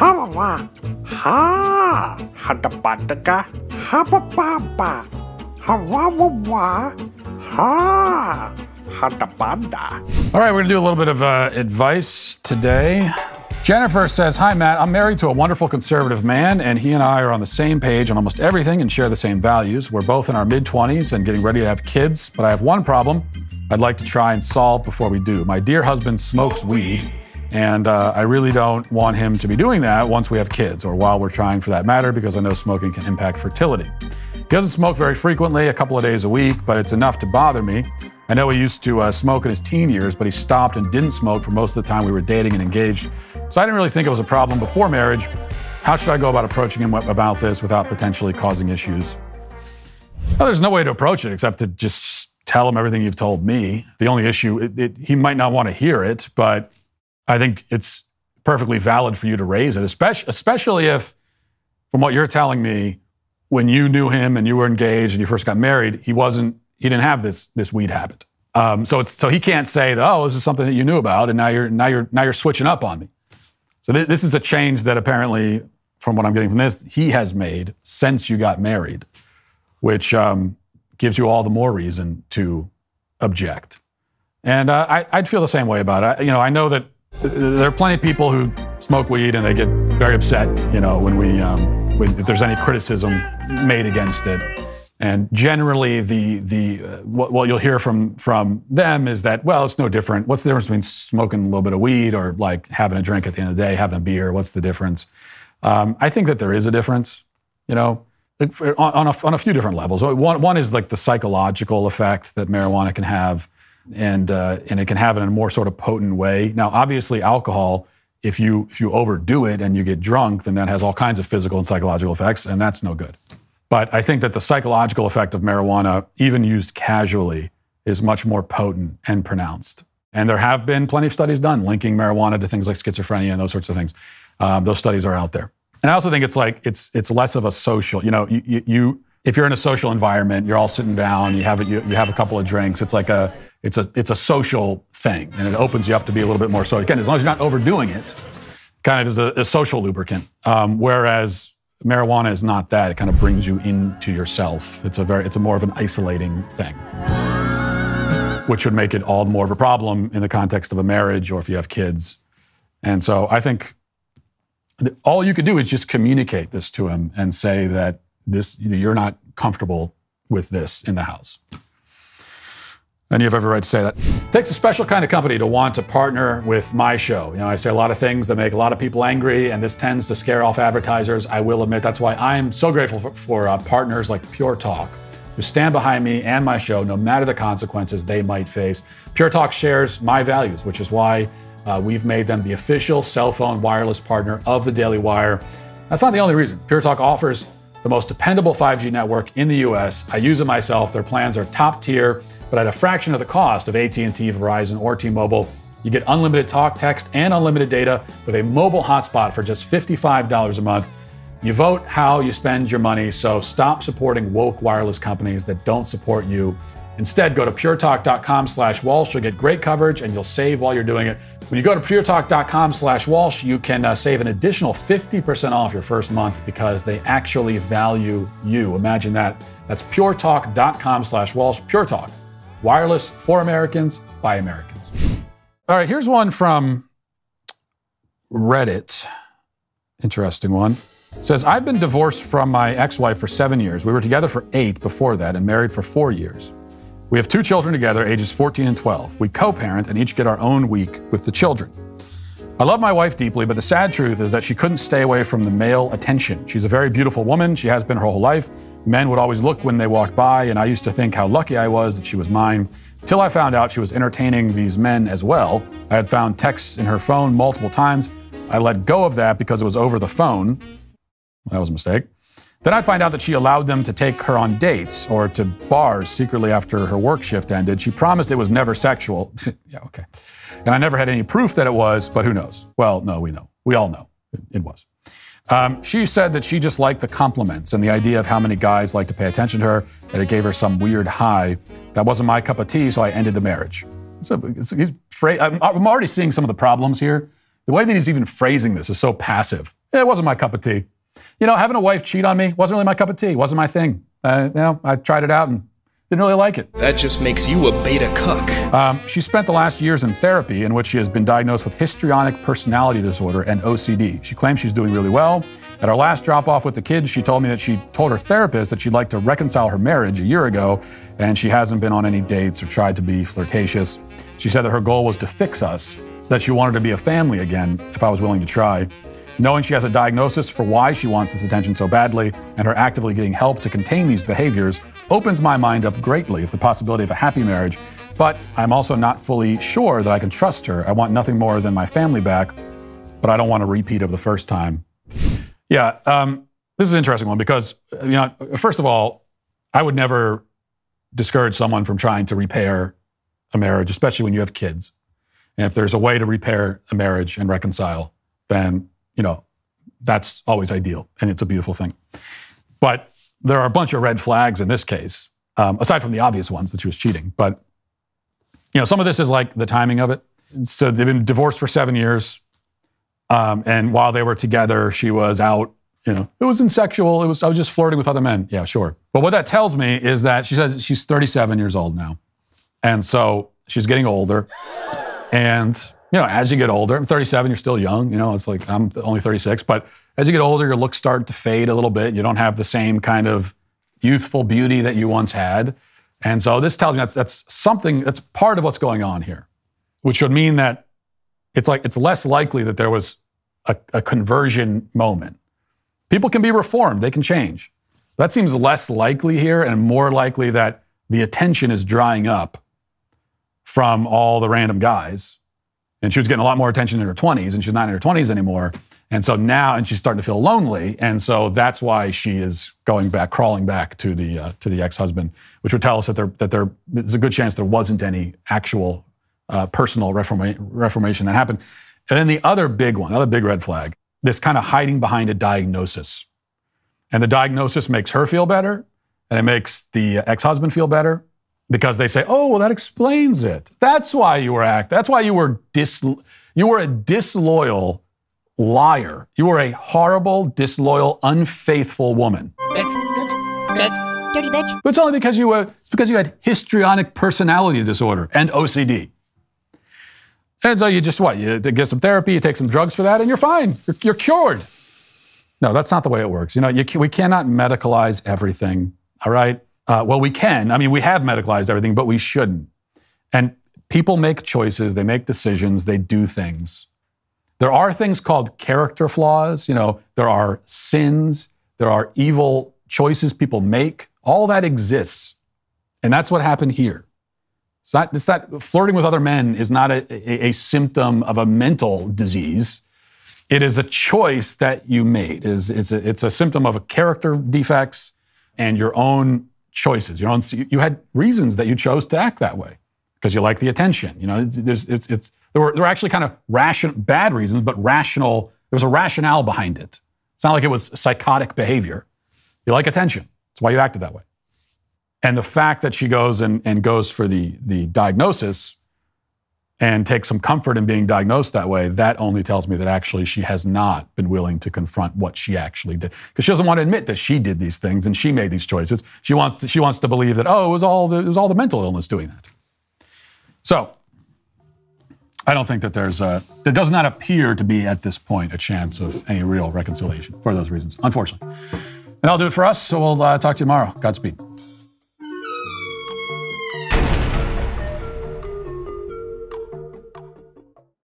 Hamama, ha, hadapataka, habababa, hawawawa, ha, hadapanda. All right, we're gonna do a little bit of advice today. Jennifer says, hi, Matt. I'm married to a wonderful conservative man, and he and I are on the same page on almost everything and share the same values. We're both in our mid-20s and getting ready to have kids, but I have one problem I'd like to try and solve before we do. My dear husband smokes weed, and I really don't want him to be doing that once we have kids, or while we're trying for that matter, because I know smoking can impact fertility. He doesn't smoke very frequently, a couple of days a week, but it's enough to bother me. I know he used to smoke in his teen years, but he stopped and didn't smoke for most of the time we were dating and engaged. So I didn't really think it was a problem before marriage. How should I go about approaching him about this without potentially causing issues? Well, there's no way to approach it except to just tell him everything you've told me. The only issue, he might not want to hear it, but I think it's perfectly valid for you to raise it, especially if, from what you're telling me, when you knew him and you were engaged and you first got married, he didn't have this weed habit. So he can't say that, oh, this is something that you knew about, and now you're switching up on me. So this is a change that apparently, from what I'm getting from this, he has made since you got married, which gives you all the more reason to object. And I'd feel the same way about it. I know that there are plenty of people who smoke weed and they get very upset, when if there's any criticism made against it. And generally, what you'll hear from them is that, well, it's no different. What's the difference between smoking a little bit of weed or like having a drink at the end of the day, having a beer? What's the difference? I think that there is a difference, on a few different levels. One is like the psychological effect that marijuana can have, and it can have it in a more sort of potent way. Now, obviously, alcohol, if you overdo it and you get drunk, then that has all kinds of physical and psychological effects, and that's no good. But I think that the psychological effect of marijuana, even used casually, is much more potent and pronounced. And there have been plenty of studies done linking marijuana to things like schizophrenia and those sorts of things. Those studies are out there. And I also think it's less of a social, if you're in a social environment, you're all sitting down, you have a couple of drinks, it's a social thing, and it opens you up to be a little bit more social. Again, as long as you're not overdoing it, kind of is a social lubricant. Whereas marijuana is not that. It kind of brings you into yourself. It's a more of an isolating thing, which would make it all the more of a problem in the context of a marriage or if you have kids. And so I think all you could do is just communicate this to him and say that you're not comfortable with this in the house. And you have every right to say that. It takes a special kind of company to want to partner with my show. I say a lot of things that make a lot of people angry, and this tends to scare off advertisers, I will admit. That's why I'm so grateful for partners like Pure Talk, who stand behind me and my show no matter the consequences they might face. Pure Talk shares my values, which is why we've made them the official cell phone wireless partner of the Daily Wire. That's not the only reason. Pure Talk offers the most dependable 5G network in the US. I use it myself. Their plans are top tier, but at a fraction of the cost of AT&T, Verizon, or T-Mobile. You get unlimited talk, text, and unlimited data with a mobile hotspot for just $55 a month. You vote how you spend your money, so stop supporting woke wireless companies that don't support you. Instead, go to puretalk.com/Walsh. You'll get great coverage and you'll save while you're doing it. When you go to puretalk.com/Walsh, you can save an additional 50% off your first month because they actually value you. Imagine that. That's puretalk.com/Walsh. Pure Talk. Wireless for Americans by Americans. All right, here's one from Reddit. Interesting one. It says, I've been divorced from my ex-wife for 7 years. We were together for 8 before that and married for 4 years. We have 2 children together, ages 14 and 12. We co-parent and each get our own week with the children. I love my wife deeply, but the sad truth is that she couldn't stay away from the male attention. She's a very beautiful woman. She has been her whole life. Men would always look when they walked by, and I used to think how lucky I was that she was mine, till I found out she was entertaining these men as well. I had found texts in her phone multiple times. I let go of that because it was over the phone. Well, that was a mistake. Then I'd find out that she allowed them to take her on dates or to bars secretly after her work shift ended. She promised it was never sexual. Yeah, okay. And I never had any proof that it was, but who knows? Well, no, we know. We all know it was. She said that she just liked the compliments and the idea of how many guys like to pay attention to her, that it gave her some weird high. That wasn't my cup of tea, so I ended the marriage. I'm already seeing some of the problems here. The way that he's even phrasing this is so passive. It wasn't my cup of tea. You know, having a wife cheat on me wasn't really my cup of tea. It wasn't my thing. You know, I tried it out and didn't really like it. That just makes you a beta cuck. She spent the last years in therapy in which she has been diagnosed with histrionic personality disorder and OCD. She claims she's doing really well. At our last drop-off with the kids, she told me that she told her therapist that she'd like to reconcile her marriage a year ago, and she hasn't been on any dates or tried to be flirtatious. She said that her goal was to fix us, that she wanted to be a family again if I was willing to try. Knowing she has a diagnosis for why she wants this attention so badly, and her actively getting help to contain these behaviors, opens my mind up greatly of the possibility of a happy marriage, but I'm also not fully sure that I can trust her. I want nothing more than my family back, but I don't want a repeat of the first time. Yeah, this is an interesting one because, you know, first of all, I would never discourage someone from trying to repair a marriage, especially when you have kids. And if there's a way to repair a marriage and reconcile, then, you know, that's always ideal, and it's a beautiful thing. But there are a bunch of red flags in this case, aside from the obvious ones that she was cheating. But, you know, some of this is like the timing of it. So they've been divorced for 7 years. And while they were together, she was out, you know, it wasn't sexual. I was just flirting with other men. Yeah, sure. But what that tells me is that she says she's 37 years old now. And so she's getting older. And, you know, as you get older, I'm 37, you're still young. You know, it's like I'm only 36. But as you get older, your looks start to fade a little bit. You don't have the same kind of youthful beauty that you once had. And so this tells me that's something, that's part of what's going on here, which would mean that it's less likely that there was a conversion moment. People can be reformed, they can change. That seems less likely here and more likely that the attention is drying up from all the random guys. And she was getting a lot more attention in her 20s, and she's not in her 20s anymore. And so now, and she's starting to feel lonely. And so that's why she is going back, crawling back to the ex-husband, which would tell us that there's a good chance there wasn't any actual personal reformation that happened. And then the other big one, another big red flag, this kind of hiding behind a diagnosis. And the diagnosis makes her feel better, and it makes the ex-husband feel better because they say, oh, well, that explains it. That's why you were that's why you were a disloyal liar. You were a horrible, disloyal, unfaithful woman. Dirty bitch. But it's only because you had histrionic personality disorder and OCD. And so you just you get some therapy, you take some drugs for that, and you're fine. You're cured. No, that's not the way it works. You know, we cannot medicalize everything, all right? Well, we can. I mean, we have medicalized everything, but we shouldn't. And people make choices, they make decisions, they do things. There are things called character flaws. You know, there are sins, there are evil choices people make. All that exists. And that's what happened here. It's not flirting with other men is not a symptom of a mental disease. It is a choice that you made. It's a symptom of a character defects and your own choices. You had reasons that you chose to act that way because you like the attention. You know, there were actually kind of bad reasons, but rational. There was a rationale behind it. It's not like it was psychotic behavior. You like attention. That's why you acted that way. And the fact that she goes and goes for the diagnosis and takes some comfort in being diagnosed that way, that only tells me that actually she has not been willing to confront what she actually did. Because she doesn't want to admit that she did these things and she made these choices. She wants to believe that, oh, it was all the mental illness doing that. So I don't think that there does not appear to be at this point a chance of any real reconciliation for those reasons, unfortunately. And that'll do it for us. So we'll talk to you tomorrow. Godspeed.